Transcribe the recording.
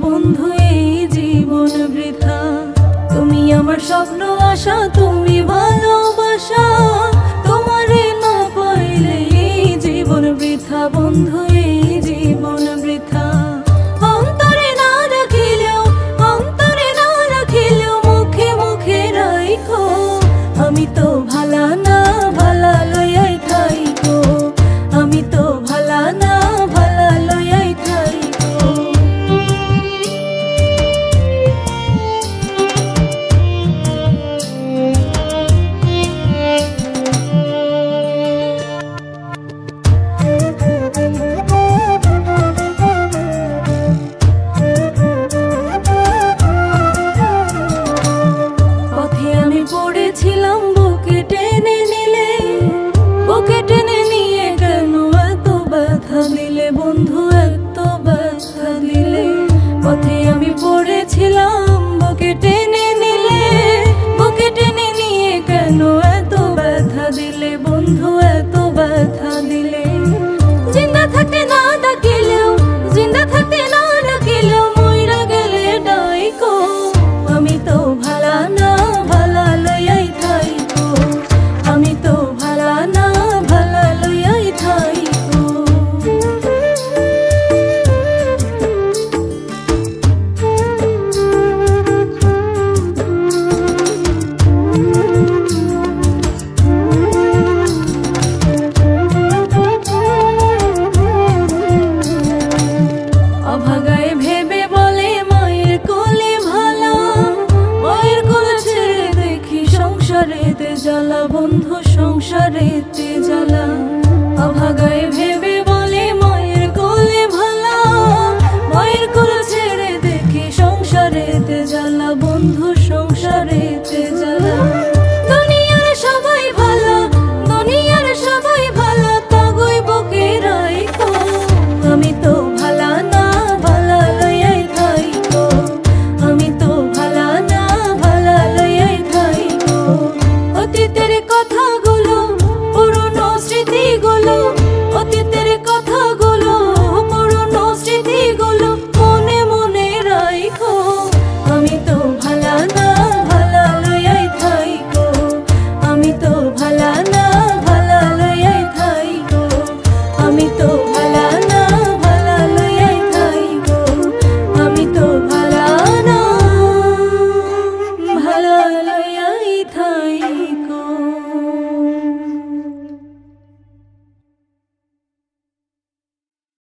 বন্ধু এই জীবন বৃথা। তুমি আমার স্বপ্ন আশা, তুমি ভালোবাসা, তোমারে না পাইলে এই জীবন বৃথা বন্ধু এই জীবন বৃথা। অন্তরে না রাখিলেও, অন্তরে না রাখিলেও মুখে মুখে রাইখো, আমি তো ভালা না ভালা লইয়াই থাইকো, আমি তো ভালা না ভালা লইয়াই থাইকো। পথে আমি পড়েছিলাম, বুকে টেনে নিলে, বুকে টেনে নিয়ে কেন এত ব্যথা দিলে বন্ধু, এত ব্যথা দিলে। পথে আমি পড়েছিলাম, বুকে টেনে নিলে, বুকে টেনে নিয়ে কেন এত ব্যথা দিলে বন্ধু, এত ব্যথা দিলে। জিন্দা থাকতে না ডাকিলেও, জিন্দা থাকতে না ডাকিলেও মইরা গেলে ডাইকো, আমি তো ভালা না ভালা লইয়াই থাইকো, আমি তো ভালা না ভালা লইয়াই থাইকো। অভাগায় ভেবে বলে মায়ের কোলে ভালা, মায়ের কোলে ছেড়ে দেখি সংসারেতে জ্বালা বন্ধু, সংসারেতে জ্বালা। অভাগায় ভেবে বলে মায়ের কোলে ভালা, মায়ের কোলে ছেড়ে দেখি সংসারেতে জ্বালা বন্ধু,